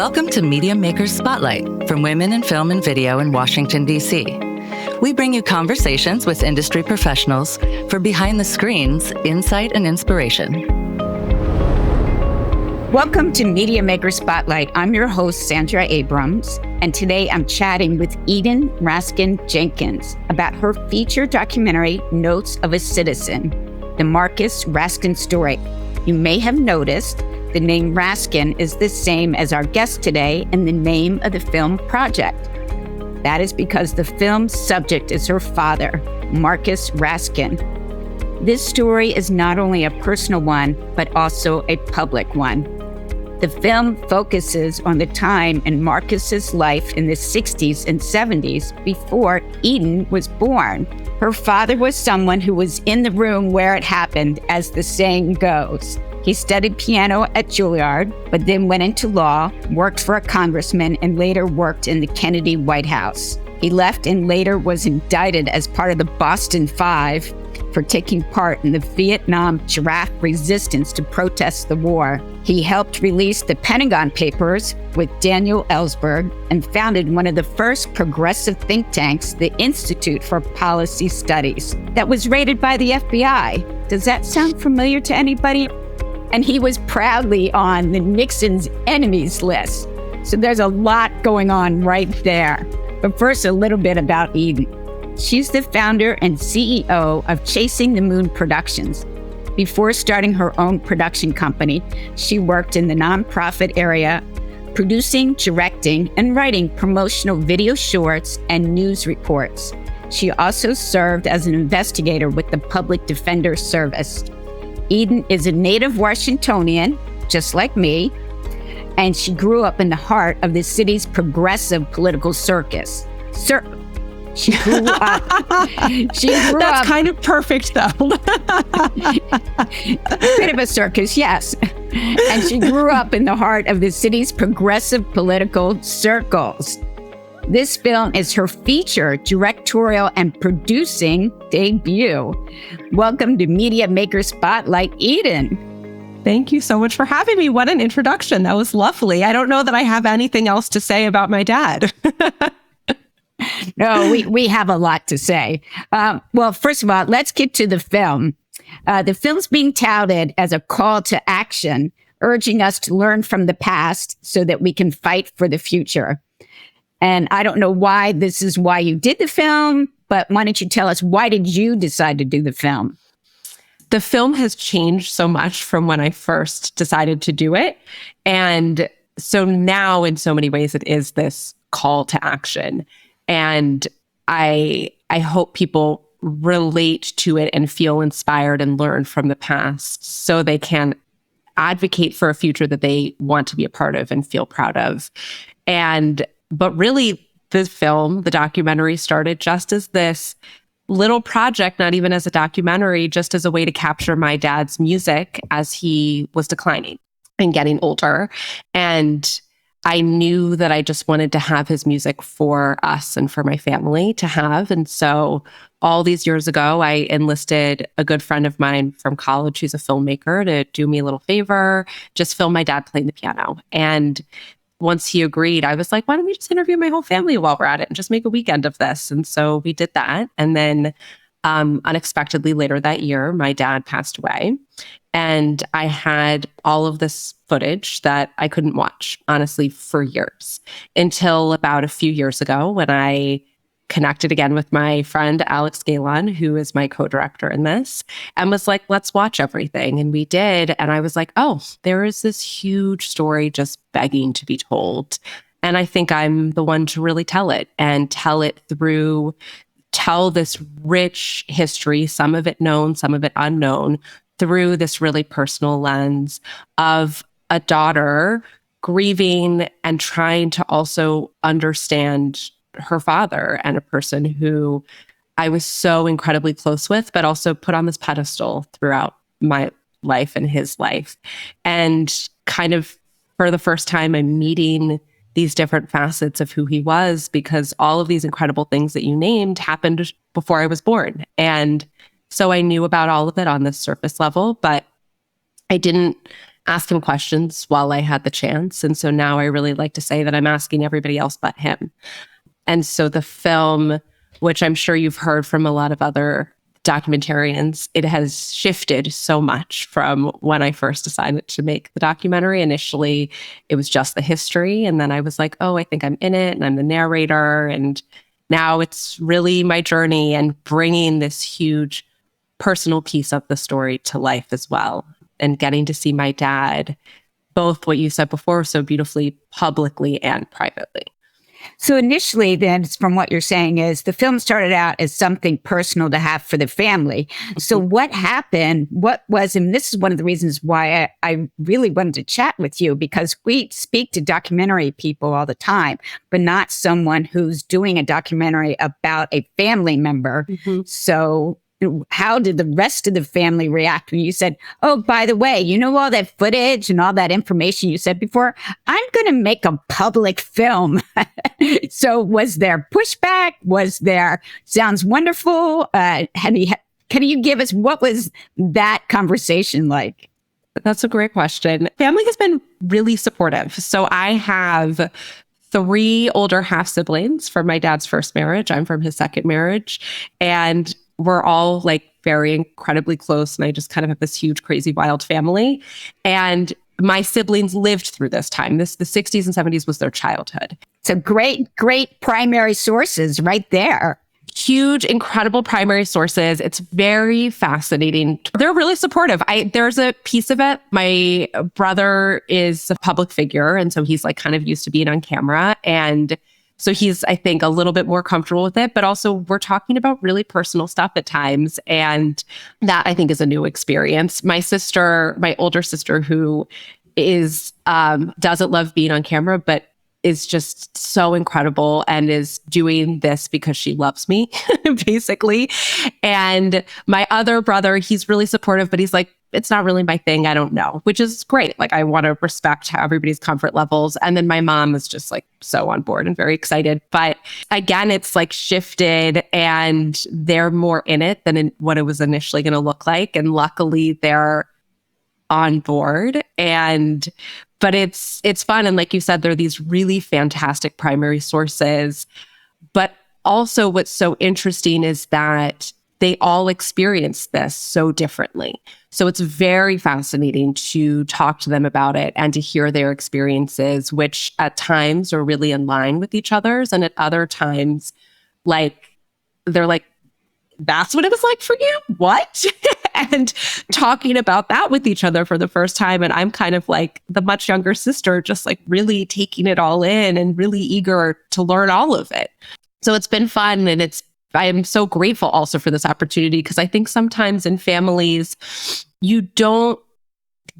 Welcome to Media Makers Spotlight from Women in Film and Video in Washington, D.C. We bring you conversations with industry professionals for behind the screens, insight and inspiration. Welcome to Media Makers Spotlight. I'm your host, Sandra Abrams, and today I'm chatting with Eden Raskin Jenkins about her feature documentary, Notes of a Citizen, the MARCUS RASKIN Story. You may have noticed the name Raskin is the same as our guest today and the name of the film project. That is because the film's subject is her father, Marcus Raskin. This story is not only a personal one, but also a public one. The film focuses on the time in Marcus's life in the 60s and 70s before Eden was born. Her father was someone who was in the room where it happened, as the saying goes. He studied piano at Juilliard, but then went into law, worked for a congressman, and later worked in the Kennedy White House. He left and later was indicted as part of the Boston Five for taking part in the Vietnam giraffe resistance to protest the war. He helped release the Pentagon Papers with Daniel Ellsberg and founded one of the first progressive think tanks, the Institute for Policy Studies, that was rated by the FBI. Does that sound familiar to anybody? And he was proudly on the Nixon's enemies list. So there's a lot going on right there. But first, a little bit about Eden. She's the founder and CEO of Chasing the Moon Productions. Before starting her own production company, she worked in the nonprofit area, producing, directing, and writing promotional video shorts and news reports. She also served as an investigator with the Public Defender Service. Eden is a native Washingtonian, just like me, and she grew up in the heart of the city's progressive political circus. She grew up. That's kind of perfect, though. Bit of a circus, yes. And she grew up in the heart of the city's progressive political circles. This film is her feature, directorial, and producing debut. Welcome to Media Maker Spotlight, Eden. Thank you so much for having me. What an introduction. That was lovely. I don't know that I have anything else to say about my dad. No, we have a lot to say. Well, first of all, let's get to the film. The film's being touted as a call to action, urging us to learn from the past so that we can fight for the future. And I don't know why this is why you did the film, but why don't you tell us, why did you decide to do the film? The film has changed so much from when I first decided to do it. And so now in so many ways, it is this call to action. And I hope people relate to it and feel inspired and learn from the past so they can advocate for a future that they want to be a part of and feel proud of. But really, the film, the documentary, started just as this little project, not even as a documentary, just as a way to capture my dad's music as he was declining and getting older. And I knew that I just wanted to have his music for us and for my family to have. And so all these years ago, I enlisted a good friend of mine from college who's a filmmaker to do me a little favor, just film my dad playing the piano. And once he agreed, I was like, why don't we just interview my whole family while we're at it and just make a weekend of this? And so we did that. And then unexpectedly later that year, my dad passed away. And I had all of this footage that I couldn't watch, honestly, for years, until about a few years ago when I connected again with my friend, Alex Galen, who is my co-director in this, and was like, let's watch everything. And we did. And I was like, oh, there is this huge story just begging to be told. And I think I'm the one to really tell it and tell this rich history, some of it known, some of it unknown, through this really personal lens of a daughter grieving and trying to also understand her father, and a person who I was so incredibly close with, but also put on this pedestal throughout my life and his life. And kind of for the first time, I'm meeting these different facets of who he was, because all of these incredible things that you named happened before I was born. And so I knew about all of it on this surface level, but I didn't ask him questions while I had the chance. And so now I really like to say that I'm asking everybody else but him. And so the film, which I'm sure you've heard from a lot of other documentarians, it has shifted so much from when I first decided to make the documentary. Initially, it was just the history. And then I was like, oh, I think I'm in it and I'm the narrator. And now it's really my journey and bringing this huge personal piece of the story to life as well. And getting to see my dad, both what you said before so beautifully, publicly and privately. So initially, then, from what you're saying, is the film started out as something personal to have for the family. So what happened? What was, and this is one of the reasons why I really wanted to chat with you, because we speak to documentary people all the time, but not someone who's doing a documentary about a family member. So how did the rest of the family react when you said, oh, by the way, you know, all that footage and all that information you said before, I'm going to make a public film. So was there pushback? Was there, sounds wonderful? Can you give us, what was that conversation like? That's a great question. Family has been really supportive. So I have 3 older half siblings from my dad's first marriage. I'm from his second marriage. And we're all like very incredibly close. And I just kind of have this huge, crazy, wild family. And my siblings lived through this time. The 60s and 70s was their childhood. So great primary sources right there. Huge, incredible primary sources. It's very fascinating. They're really supportive. There's a piece of it. My brother is a public figure. And so he's like kind of used to being on camera. And so he's, I think, a little bit more comfortable with it, but also we're talking about really personal stuff at times. And that I think is a new experience. My older sister, who is, doesn't love being on camera, but is just so incredible and is doing this because she loves me, basically. And my other brother, he's really supportive, but he's like, it's not really my thing. I don't know, which is great. Like, I want to respect how everybody's comfort levels. And then my mom is just like so on board and very excited. But again, it's like shifted and they're more in it than in what it was initially going to look like. And luckily they're on board. But it's fun. And like you said, there are these really fantastic primary sources. But also what's so interesting is that they all experience this so differently. So it's very fascinating to talk to them about it and to hear their experiences, which at times are really in line with each other's. And at other times, like, they're like, that's what it was like for you? What? And talking about that with each other for the first time. And I'm kind of like the much younger sister, just like really taking it all in and really eager to learn all of it. So it's been fun. And I am so grateful also for this opportunity, because I think sometimes in families, you don't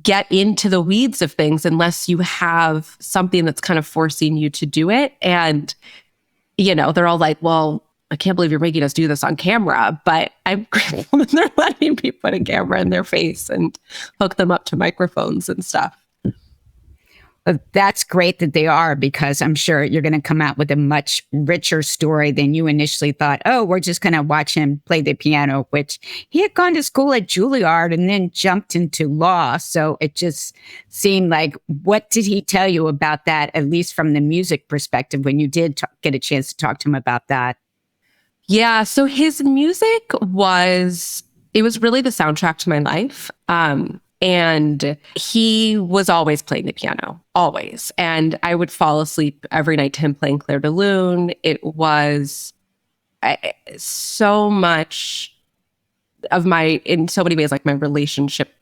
get into the weeds of things unless you have something that's kind of forcing you to do it. And, you know, they're all like, well, I can't believe you're making us do this on camera, but I'm grateful that they're letting me put a camera in their face and hook them up to microphones and stuff. Well, that's great that they are, because I'm sure you're going to come out with a much richer story than you initially thought. Oh, we're just going to watch him play the piano, which he had gone to school at Juilliard and then jumped into law. So it just seemed like, what did he tell you about that, at least from the music perspective, when you did get a chance to talk to him about that? Yeah, so his music was really the soundtrack to my life. And he was always playing the piano, always. And I would fall asleep every night to him playing Clair de Lune. It was so much of in so many ways, like my relationship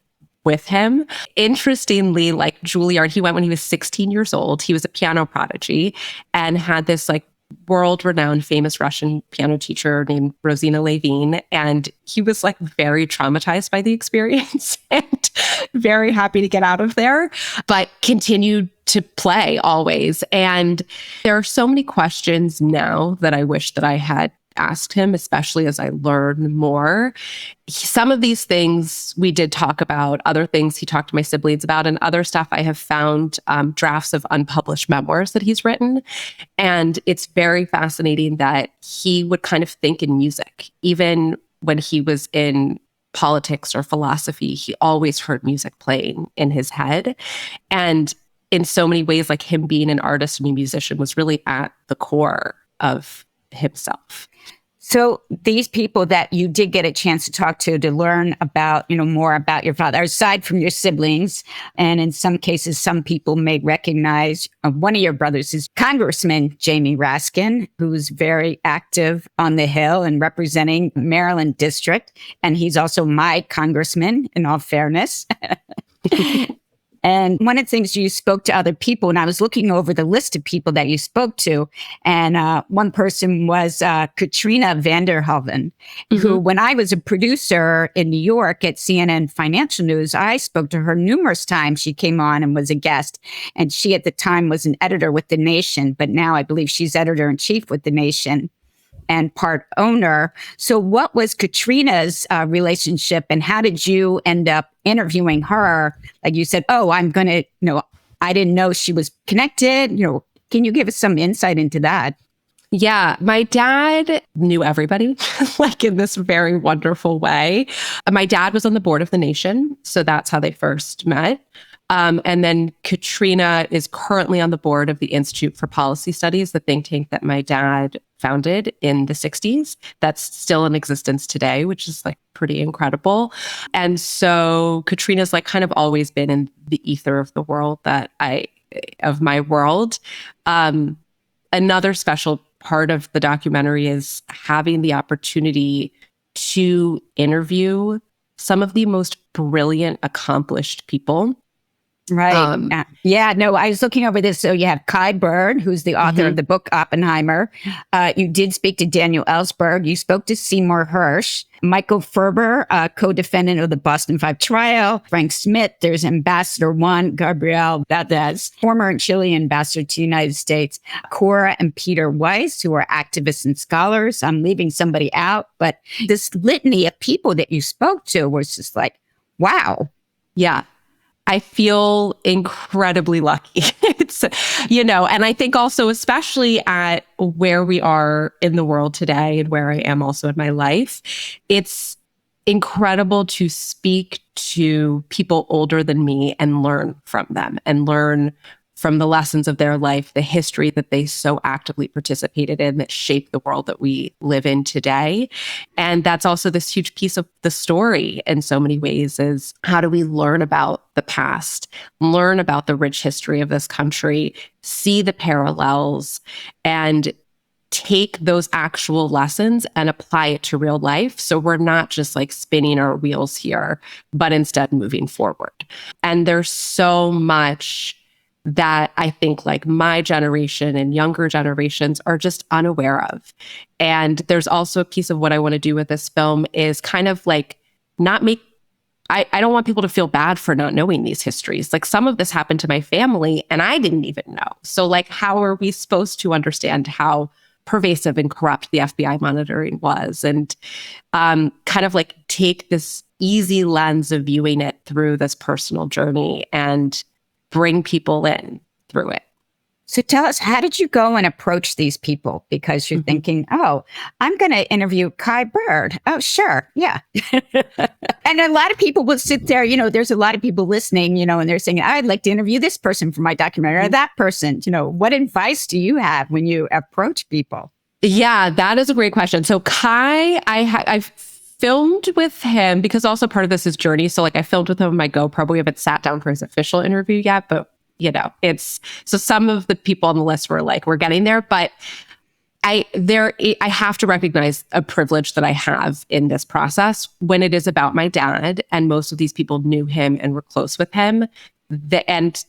with him. Interestingly, like Juilliard, he went when he was 16 years old. He was a piano prodigy and had this like world-renowned famous Russian piano teacher named Rosina Levine. And he was like very traumatized by the experience and very happy to get out of there, but continued to play always. And there are so many questions now that I wish that I had asked him, especially as I learn more. Some of these things we did talk about, other things he talked to my siblings about, and other stuff I have found drafts of unpublished memoirs that he's written. And it's very fascinating that he would kind of think in music, even when he was in politics or philosophy. He always heard music playing in his head. And in so many ways, like him being an artist and a musician was really at the core of himself. So these people that you did get a chance to talk to learn about, more about your father, aside from your siblings, and in some cases, some people may recognize one of your brothers is Congressman Jamie Raskin, who's very active on the Hill and representing Maryland District. And he's also my congressman, in all fairness. And one of the things, you spoke to other people, and I was looking over the list of people that you spoke to, and one person was Katrina Vanderhoeven, who, when I was a producer in New York at CNN Financial News, I spoke to her numerous times. She came on and was a guest, and she at the time was an editor with The Nation, but now I believe she's editor-in-chief with The Nation and part owner. So what was Katrina's relationship, and how did you end up interviewing her? Like you said, I'm going to, I didn't know she was connected. Can you give us some insight into that? Yeah, my dad knew everybody, like in this very wonderful way. My dad was on the board of The Nation, so that's how they first met. And then Katrina is currently on the board of the Institute for Policy Studies, the think tank that my dad founded in the 60s. That's still in existence today, which is like pretty incredible. And so Katrina's like kind of always been in the ether of the world of my world. Another special part of the documentary is having the opportunity to interview some of the most brilliant, accomplished people. Right. I was looking over this. So you have Kai Bird, who's the author of the book Oppenheimer. You did speak to Daniel Ellsberg. You spoke to Seymour Hersh, Michael Ferber, co-defendant of the Boston 5 trial, Frank Smith. There's Ambassador Juan Gabriel Valdez, former Chile ambassador to the United States, Cora and Peter Weiss, who are activists and scholars. I'm leaving somebody out, but this litany of people that you spoke to was just like, wow. Yeah. I feel incredibly lucky. It's, and I think also, especially at where we are in the world today and where I am also in my life, it's incredible to speak to people older than me and learn from them and learn from the lessons of their life, the history that they so actively participated in that shaped the world that we live in today. And that's also this huge piece of the story in so many ways, is how do we learn about the past, learn about the rich history of this country, see the parallels, and take those actual lessons and apply it to real life. So we're not just like spinning our wheels here, but instead moving forward. And there's so much that I think like my generation and younger generations are just unaware of. And there's also a piece of what I want to do with this film is kind of like I don't want people to feel bad for not knowing these histories. Like some of this happened to my family and I didn't even know. So like, how are we supposed to understand how pervasive and corrupt the FBI monitoring was? And kind of like take this easy lens of viewing it through this personal journey and bring people in through it. So tell us, how did you go and approach these people? Because you're thinking, I'm going to interview Kai Bird. Oh, sure. Yeah. And a lot of people will sit there, there's a lot of people listening, and they're saying, I'd like to interview this person for my documentary or that person. What advice do you have when you approach people? Yeah, that is a great question. So Kai, I've filmed with him because also part of this is journey. So like I filmed with him on my GoPro. We haven't sat down for his official interview yet, but so some of the people on the list were like, we're getting there, but I have to recognize a privilege that I have in this process when it is about my dad. And most of these people knew him and were close with him and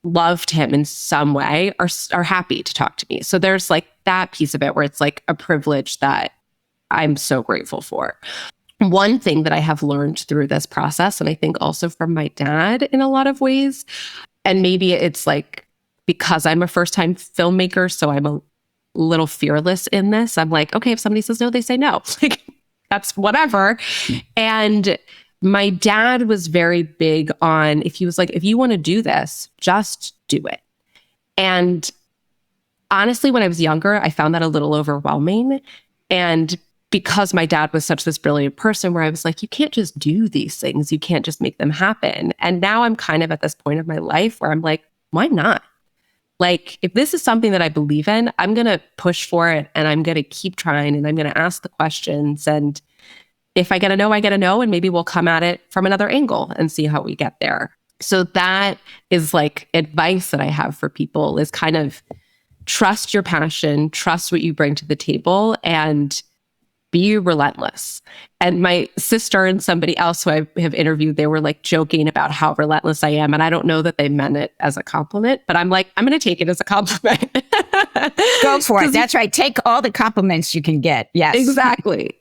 loved him in some way, are happy to talk to me. So there's like that piece of it where it's like a privilege that I'm so grateful for. One thing that I have learned through this process, and I think also from my dad in a lot of ways, and maybe it's like because I'm a first-time filmmaker, so I'm a little fearless in this. I'm like, okay, if somebody says no, they say no. Like, that's whatever. And my dad was very big on, if he was like, if you want to do this, just do it. And honestly, when I was younger, I found that a little overwhelming. And because my dad was such this brilliant person where I was like, you can't just do these things. You can't just make them happen. And now I'm kind of at this point of my life where I'm like, why not? Like, if this is something that I believe in, I'm going to push for it and I'm going to keep trying and I'm going to ask the questions. And if I get a no, I get a no. And maybe we'll come at it from another angle and see how we get there. So that is like advice that I have for people is kind of trust your passion, trust what you bring to the table, and be relentless. And my sister and somebody else who I have interviewed, they were like joking about how relentless I am. And I don't know that they meant it as a compliment, but I'm like, I'm going to take it as a compliment. Go for it. That's right. Take all the compliments you can get. Yes. Exactly.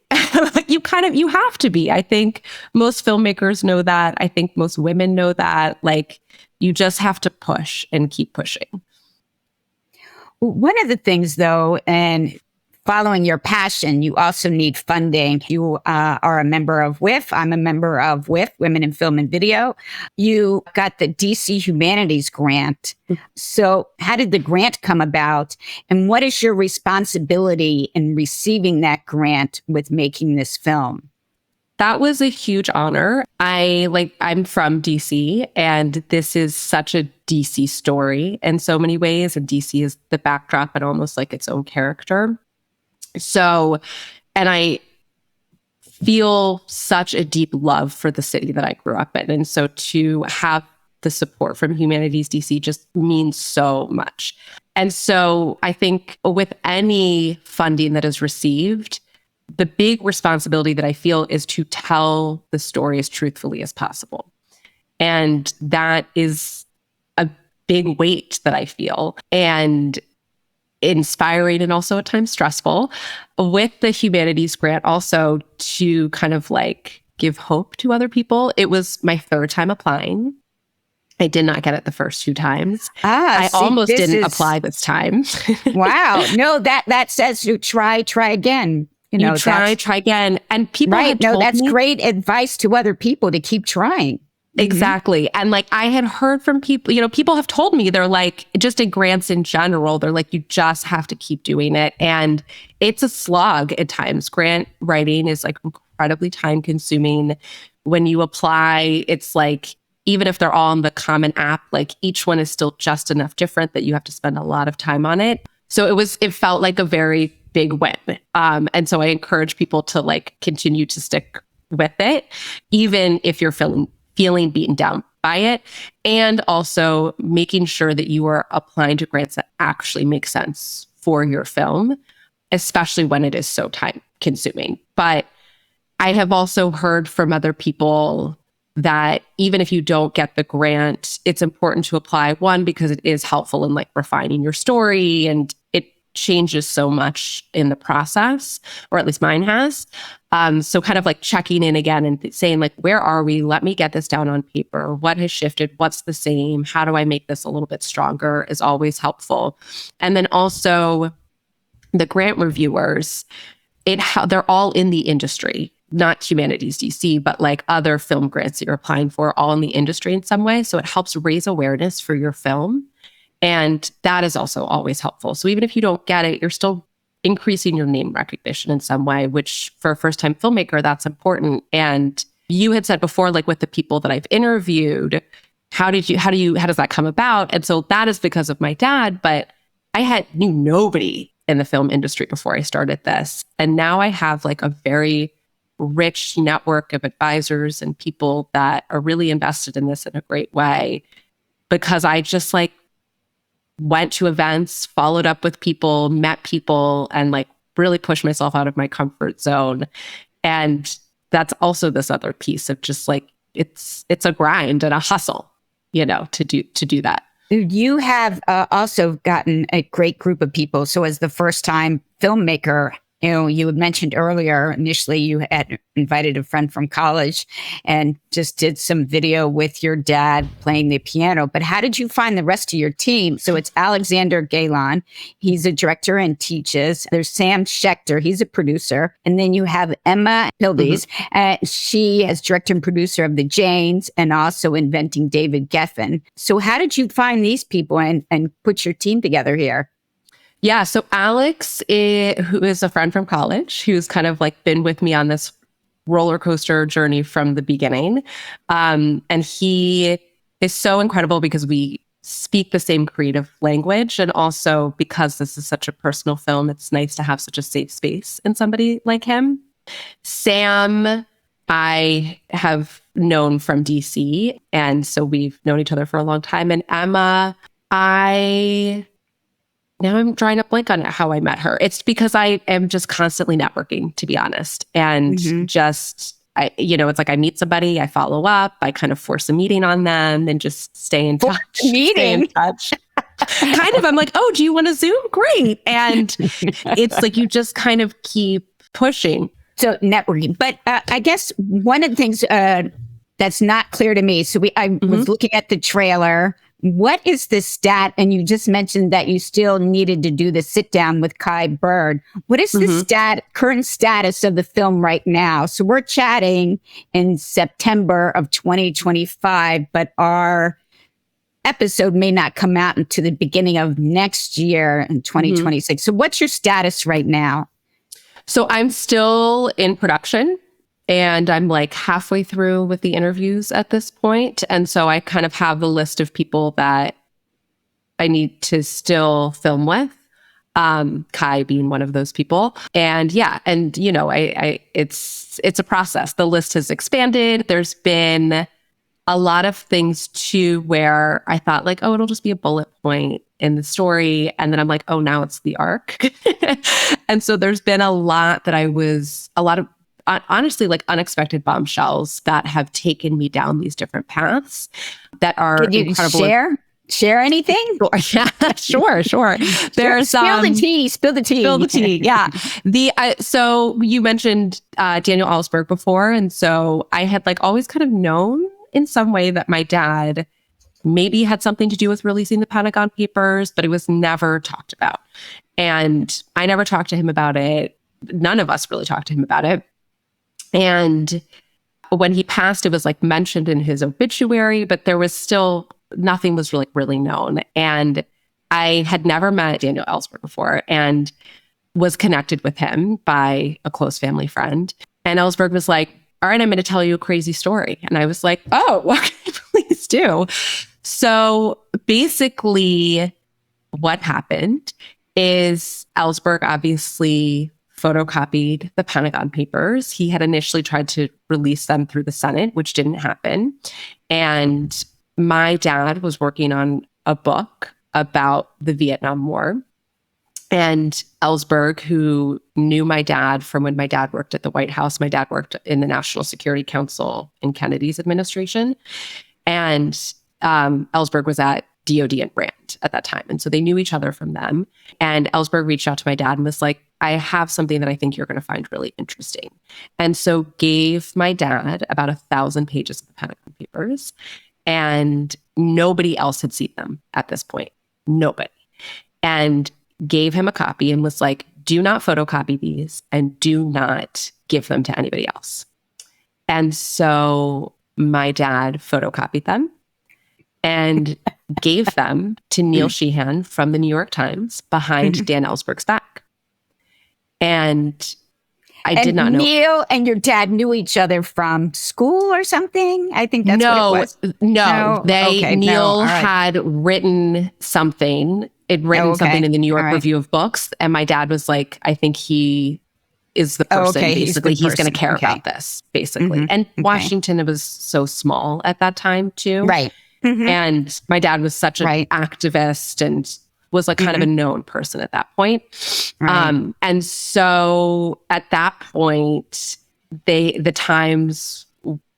You have to be. I think most filmmakers know that. I think most women know that. Like, you just have to push and keep pushing. One of the things, though, and following your passion, you also need funding. You are a member of WIF. I'm a member of WIF, Women in Film and Video. You got the DC Humanities Grant. So how did the grant come about? And what is your responsibility in receiving that grant with making this film? That was a huge honor. I'm from DC, and this is such a DC story in so many ways. And DC is the backdrop and almost like its own character. So, and I feel such a deep love for the city that I grew up in. And so to have the support from Humanities DC just means so much. And so I think with any funding that is received, the big responsibility that I feel is to tell the story as truthfully as possible. And that is a big weight that I feel. And inspiring and also at times stressful. With the humanities grant also to kind of like give hope to other people. It was my third time applying. I did not get it the first 2 times. I almost didn't apply this time. Wow. No, that says you try again. You try again. And people had told that's me, great advice to other people to keep trying. Exactly. And like I had heard from people, people have told me, they're like, just in grants in general, they're like, you just have to keep doing it. And it's a slog at times. Grant writing is like incredibly time consuming. When you apply, it's like, even if they're all on the common app, like each one is still just enough different that you have to spend a lot of time on it. So it felt like a very big win. And so I encourage people to like continue to stick with it, even if you're feeling beaten down by it, and also making sure that you are applying to grants that actually make sense for your film, especially when it is so time consuming. But I have also heard from other people that even if you don't get the grant, it's important to apply, one, because it is helpful in like refining your story and it changes so much in the process, or at least mine has. So kind of like checking in again and saying like, where are we? Let me get this down on paper. What has shifted? What's the same? How do I make this a little bit stronger is always helpful. And then also the grant reviewers, they're all in the industry, not Humanities DC, but like other film grants that you're applying for, all in the industry in some way. So it helps raise awareness for your film. And that is also always helpful. So even if you don't get it, you're still increasing your name recognition in some way, which for a first-time filmmaker, that's important. And you had said before, like with the people that I've interviewed, how does that come about? And so that is because of my dad, but I knew nobody in the film industry before I started this. And now I have like a very rich network of advisors and people that are really invested in this in a great way, because I just like went to events, followed up with people, met people, and like really pushed myself out of my comfort zone. And that's also this other piece of just like, it's a grind and a hustle, to do that. You have also gotten a great group of people. So as the first time filmmaker, you had mentioned earlier, initially you had invited a friend from college and just did some video with your dad playing the piano. But how did you find the rest of your team? So it's Alexander Galen. He's a director and teaches. There's Sam Schechter. He's a producer. And then you have Emma Hildes. She is director and producer of The Janes and also Inventing David Geffen. So how did you find these people and put your team together here? Yeah. So Alex, who is a friend from college, who's kind of like been with me on this roller coaster journey from the beginning. And he is so incredible because we speak the same creative language. And also because this is such a personal film, it's nice to have such a safe space in somebody like him. Sam, I have known from DC. And so we've known each other for a long time. And Emma, now I'm drawing a blank on how I met her. It's because I am just constantly networking, to be honest. And it's like I meet somebody, I follow up, I kind of force a meeting on them and just stay in touch. Meeting? Kind of, I'm like, oh, do you want to Zoom? Great. And it's like you just kind of keep pushing. So networking. But I guess one of the things that's not clear to me, so I was looking at the trailer. What is the stat? And you just mentioned that you still needed to do the sit down with Kai Bird. What is the current status of the film right now? So we're chatting in September of 2025, but our episode may not come out until the beginning of next year in 2026. So what's your status right now? So I'm still in production. And I'm like halfway through with the interviews at this point. And so I kind of have the list of people that I need to still film with. Kai being one of those people. And yeah, and it's a process. The list has expanded. There's been a lot of things too where I thought like, oh, it'll just be a bullet point in the story. And then I'm like, oh, now it's the arc. And so there's been a lot of honestly, like unexpected bombshells that have taken me down these different paths that are incredible. Share anything? Yeah, sure. There's spill the tea. Spill the tea. Yeah. So you mentioned Daniel Ellsberg before, and so I had like always kind of known in some way that my dad maybe had something to do with releasing the Pentagon Papers, but it was never talked about, and I never talked to him about it. None of us really talked to him about it. And when he passed, it was like mentioned in his obituary, but there was still nothing was really known. And I had never met Daniel Ellsberg before and was connected with him by a close family friend. And Ellsberg was like, all right, I'm going to tell you a crazy story. And I was like, oh, okay, please do. So basically what happened is Ellsberg obviously photocopied the Pentagon Papers. He had initially tried to release them through the Senate, which didn't happen. And my dad was working on a book about the Vietnam War. And Ellsberg, who knew my dad from when my dad worked at the White House, my dad worked in the National Security Council in Kennedy's administration. And Ellsberg was at DOD and Brand at that time. And so they knew each other from them. And Ellsberg reached out to my dad and was like, I have something that I think you're going to find really interesting. And so gave my dad about 1,000 pages of the Pentagon Papers. And nobody else had seen them at this point. Nobody. And gave him a copy and was like, do not photocopy these and do not give them to anybody else. And so my dad photocopied them and gave them to Neil Sheehan from the New York Times behind Dan Ellsberg's back. And I did not know. Neil and your dad knew each other from school or something? I think that's what it was. No. Neil had written something. Something in the New York Review of Books. And my dad was like, I think he is the person. Basically, he's going to care about this, basically. And Washington, it was so small at that time, too. Right. And my dad was such an activist and was like kind of a known person at that point. Right. And so at that point, the Times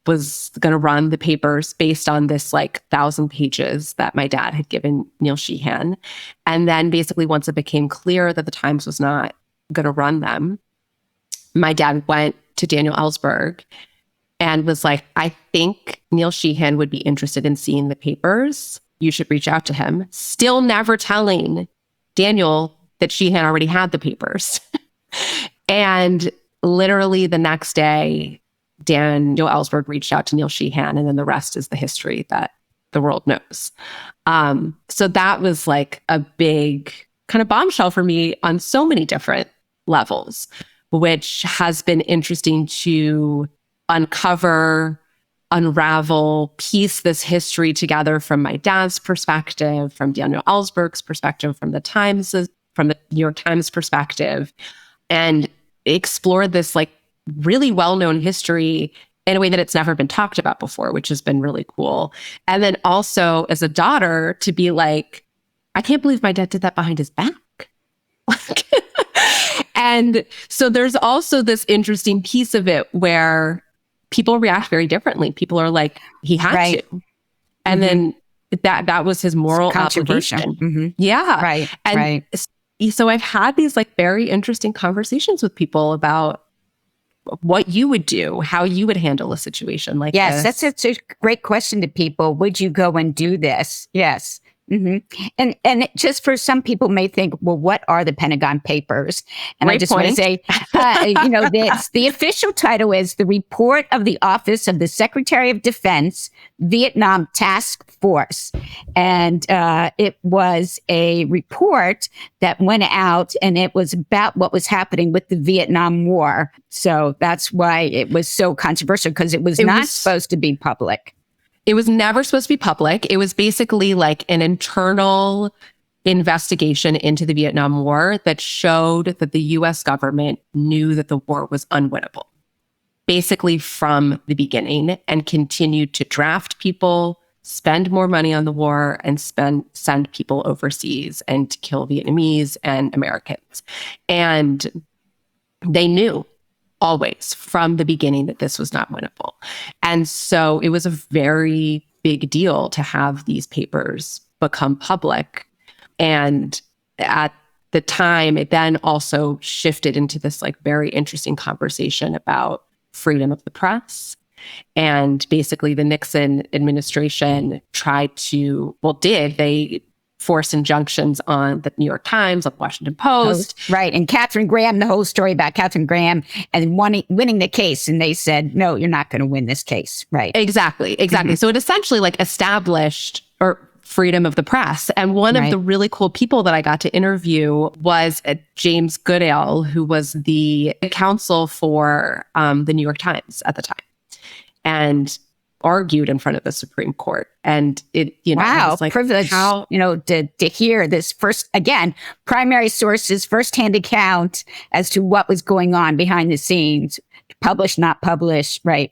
was going to run the papers based on this like 1,000 pages that my dad had given Neil Sheehan. And then basically once it became clear that the Times was not going to run them, my dad went to Daniel Ellsberg and was like, I think Neil Sheehan would be interested in seeing the papers. You should reach out to him. Still never telling Daniel that Sheehan already had the papers. And literally the next day, Daniel Ellsberg reached out to Neil Sheehan, and then the rest is the history that the world knows. So that was like a big kind of bombshell for me on so many different levels, which has been interesting to uncover, unravel, piece this history together from my dad's perspective, from Daniel Ellsberg's perspective, from the New York Times perspective, and explore this like really well-known history in a way that it's never been talked about before, which has been really cool. And then also as a daughter to be like, I can't believe my dad did that behind his back. And so there's also this interesting piece of it where people react very differently. People are like, he had to. And then that was his moral obligation. Yeah. Right. And so I've had these like very interesting conversations with people about what you would do, how you would handle a situation like this. Yes, that's a great question to people. Would you go and do this? Yes. And just for some people may think, well, what are the Pentagon Papers? And I just want to say, the official title is the Report of the Office of the Secretary of Defense, Vietnam Task Force. And it was a report that went out, and it was about what was happening with the Vietnam War. So that's why it was so controversial, because it was not supposed to be public. It was never supposed to be public. It was basically like an internal investigation into the Vietnam War that showed that the US government knew that the war was unwinnable, basically from the beginning, and continued to draft people, spend more money on the war, and send people overseas and kill Vietnamese and Americans. And they knew always from the beginning that this was not winnable. And so it was a very big deal to have these papers become public. And at the time, it then also shifted into this like very interesting conversation about freedom of the press. And basically the Nixon administration they forced injunctions on the New York Times, on the Washington Post. Right. And Katharine Graham, the whole story about Katharine Graham and winning the case. And they said, no, you're not going to win this case. Right. Exactly. So it essentially like established freedom of the press. And one of the really cool people that I got to interview was James Goodale, who was the counsel for the New York Times at the time, and argued in front of the Supreme Court. And it, wow, was like, privilege, to hear this primary sources, firsthand account as to what was going on behind the scenes, published, not published. Right.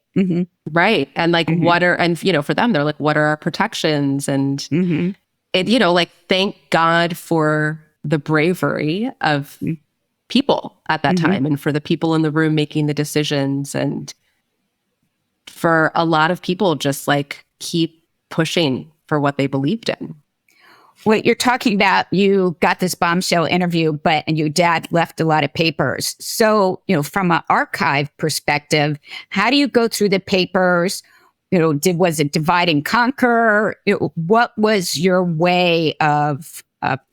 Right. And like, for them, they're like, what are our protections? And it, thank God for the bravery of people at that time, and for the people in the room making the decisions, and for a lot of people just like keep pushing for what they believed in. Well, you're talking about, you got this bombshell interview, and your dad left a lot of papers. So, from an archive perspective, how do you go through the papers? Was it divide and conquer? What was your way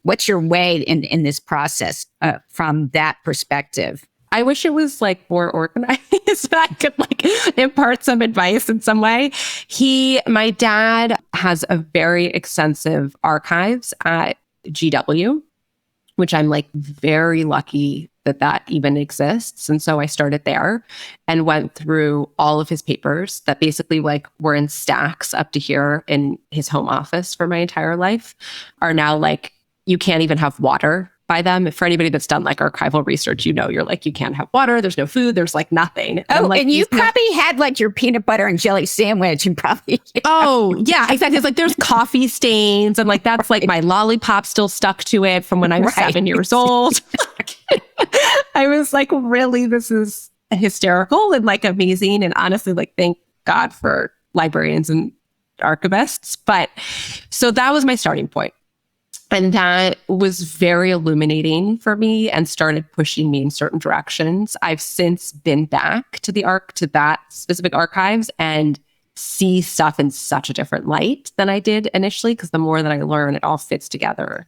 what's your way in this process from that perspective? I wish it was like more organized. I could like impart some advice in some way. My dad has a very extensive archives at GW, which I'm like very lucky that even exists. And so I started there and went through all of his papers that basically like were in stacks up to here in his home office for my entire life, are now like, you can't even have water by them. For anybody that's done like archival research, you're like, you can't have water, there's no food, there's like nothing. And you probably had like your peanut butter and jelly sandwich and probably. Oh, yeah, exactly. It's like there's coffee stains, and like that's like my lollipop still stuck to it from when I was 7 years old. I was like, really, this is hysterical and like amazing. And honestly, like, thank God for librarians and archivists. But so that was my starting point. And that was very illuminating for me and started pushing me in certain directions. I've since been back to that specific archives and see stuff in such a different light than I did initially, because the more that I learn, it all fits together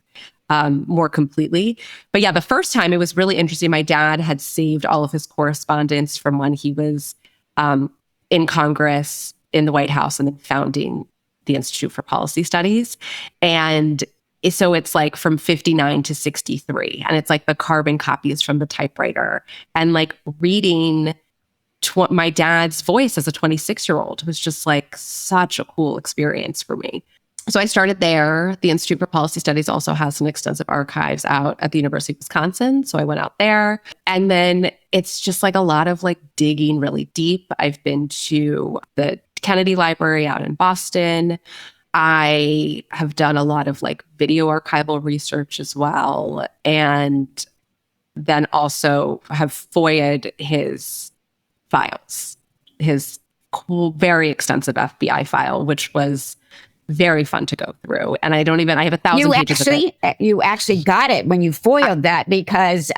more completely. But yeah, the first time it was really interesting. My dad had saved all of his correspondence from when he was in Congress, in the White House, and then founding the Institute for Policy Studies. And So it's like from 59 to 63. And it's like the carbon copies from the typewriter. And like reading my dad's voice as a 26-year-old was just like such a cool experience for me. So I started there. The Institute for Policy Studies also has some extensive archives out at the University of Wisconsin. So I went out there. And then it's just like a lot of like digging really deep. I've been to the Kennedy Library out in Boston. I have done a lot of like video archival research as well. And then also have FOIA'd his files, his cool, very extensive FBI file, which was very fun to go through. And I have 1,000 pages of it. You actually got it when you foiled that because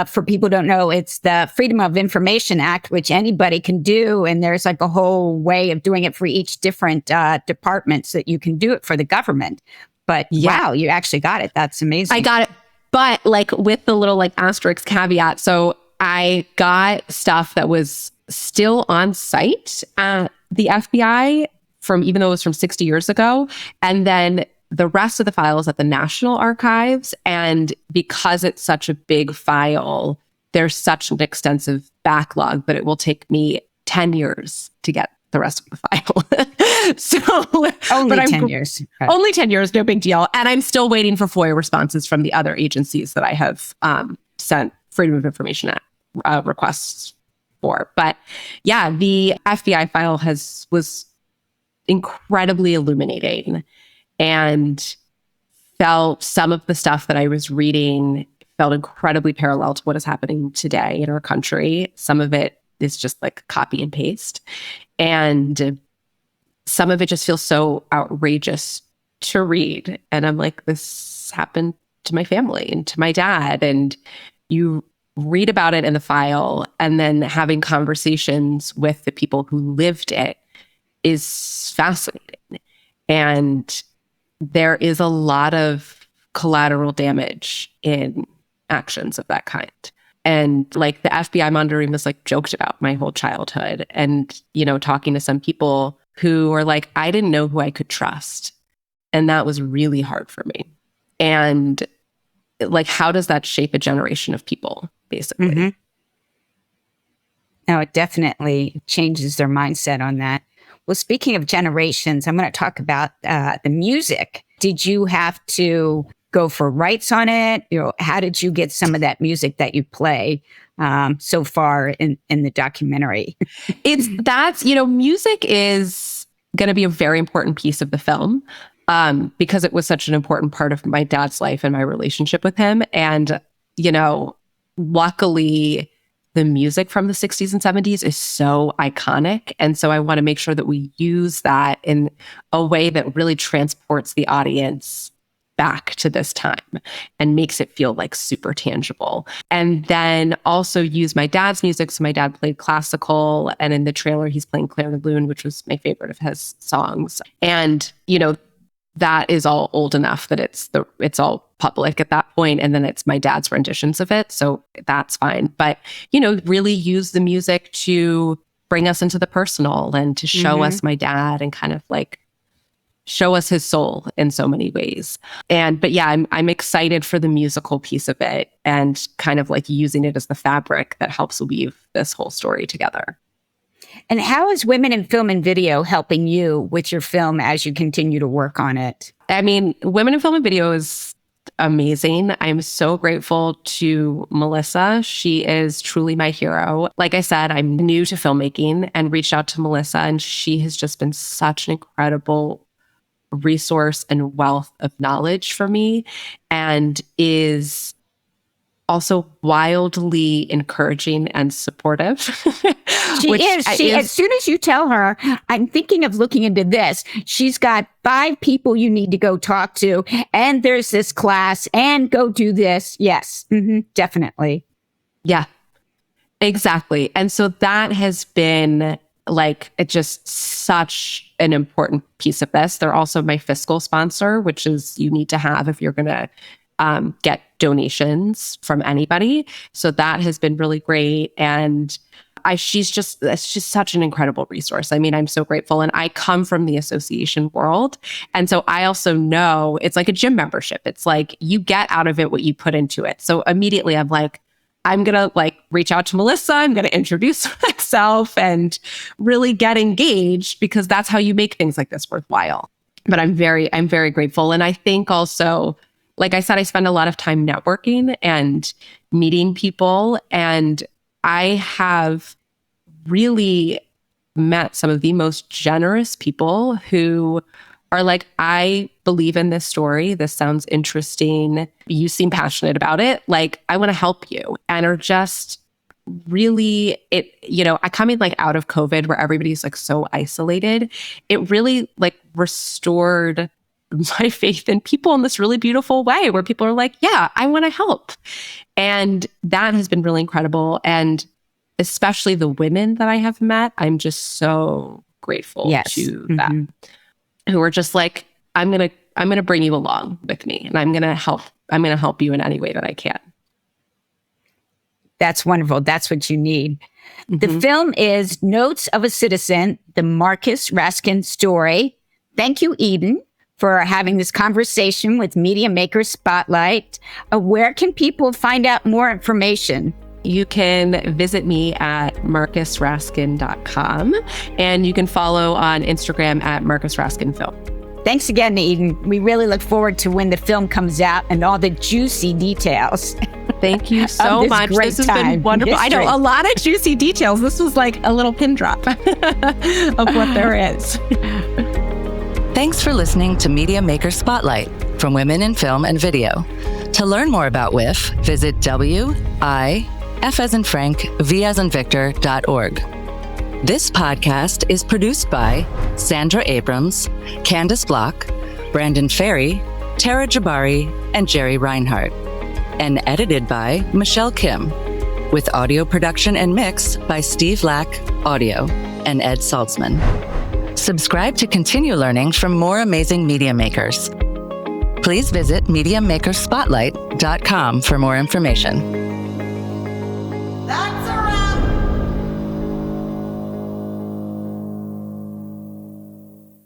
for people who don't know, it's the Freedom of Information Act, which anybody can do. And there's like a whole way of doing it for each different departments that you can do it for the government. But wow, you actually got it. That's amazing. I got it. But like with the little like asterisk caveat. So I got stuff that was still on site at the FBI even though it was from 60 years ago. And then the rest of the files at the National Archives. And because it's such a big file, there's such an extensive backlog, but it will take me 10 years to get the rest of the file. Only 10 years. Right. Only 10 years, no big deal. And I'm still waiting for FOIA responses from the other agencies that I have sent Freedom of Information Act requests for. But yeah, the FBI file was incredibly illuminating, and felt some of the stuff that I was reading felt incredibly parallel to what is happening today in our country. Some of it is just like copy and paste. And some of it just feels so outrageous to read. And I'm like, this happened to my family and to my dad. And you read about it in the file, and then having conversations with the people who lived it is fascinating. And there is a lot of collateral damage in actions of that kind. And like the FBI monitoring was like joked about my whole childhood. And, talking to some people who are like, I didn't know who I could trust. And that was really hard for me. And like, how does that shape a generation of people, basically? Mm-hmm. No, it definitely changes their mindset on that. Well, speaking of generations, I'm going to talk about the music. Did you have to go for rights on it? How did you get some of that music that you play so far in the documentary? Music is going to be a very important piece of the film because it was such an important part of my dad's life and my relationship with him. And, luckily, the music from the 60s and 70s is so iconic. And so I want to make sure that we use that in a way that really transports the audience back to this time and makes it feel like super tangible. And then also use my dad's music. So my dad played classical, and in the trailer, he's playing Claire de Lune, which was my favorite of his songs. And, that is all old enough that it's all public at that point, and then it's my dad's renditions of it, so that's fine. But really use the music to bring us into the personal and to show us my dad and kind of like show us his soul in so many ways. But yeah, I'm excited for the musical piece of it and kind of like using it as the fabric that helps weave this whole story together. And how is Women in Film and Video helping you with your film as you continue to work on it? I mean, Women in Film and Video is amazing. I'm so grateful to Melissa. She is truly my hero. Like I said, I'm new to filmmaking and reached out to Melissa, and she has just been such an incredible resource and wealth of knowledge for me, and is also wildly encouraging and supportive. She is. As soon as you tell her, I'm thinking of looking into this, she's got 5 people you need to go talk to, and there's this class, and go do this. Yes, definitely. Yeah, exactly. And so that has been like just such an important piece of this. They're also my fiscal sponsor, which is you need to have if you're going to get donations from anybody. So that has been really great. And she's just such an incredible resource. I mean, I'm so grateful. And I come from the association world. And so I also know it's like a gym membership. It's like you get out of it what you put into it. So immediately I'm like, I'm going to like reach out to Melissa. I'm going to introduce myself and really get engaged, because that's how you make things like this worthwhile. But I'm very grateful. And I think also, like I said, I spend a lot of time networking and meeting people. And I have really met some of the most generous people who are like, I believe in this story. This sounds interesting. You seem passionate about it. Like, I want to help you. And are just really, I coming like out of COVID where everybody's like so isolated, it really like restored my faith in people in this really beautiful way where people are like, yeah, I want to help. And that has been really incredible. And especially the women that I have met, I'm just so grateful to them, who are just like, I'm going to bring you along with me, and I'm going to help you in any way that I can. That's wonderful. That's what you need. The film is Notes of a Citizen, the Marcus Raskin Story. Thank you, Eden, for having this conversation with Media Maker Spotlight. Where can people find out more information? You can visit me at marcusraskin.com, and you can follow on Instagram at Marcus Raskin Film. Thanks again, Eden. We really look forward to when the film comes out and all the juicy details. Thank you so much. This has been wonderful. I know, a lot of juicy details. This was like a little pin drop of what there is. Thanks for listening to Media Maker Spotlight from Women in Film and Video. To learn more about WIF, visit F as in Frank, V as in Victor.org. This podcast is produced by Sandra Abrams, Candace Block, Brandon Ferry, Tara Jabari, and Jerry Reinhardt, and edited by Michelle Kim, with audio production and mix by Steve Lack Audio and Ed Saltzman. Subscribe to continue learning from more amazing media makers. Please visit MediaMakerSpotlight.com for more information.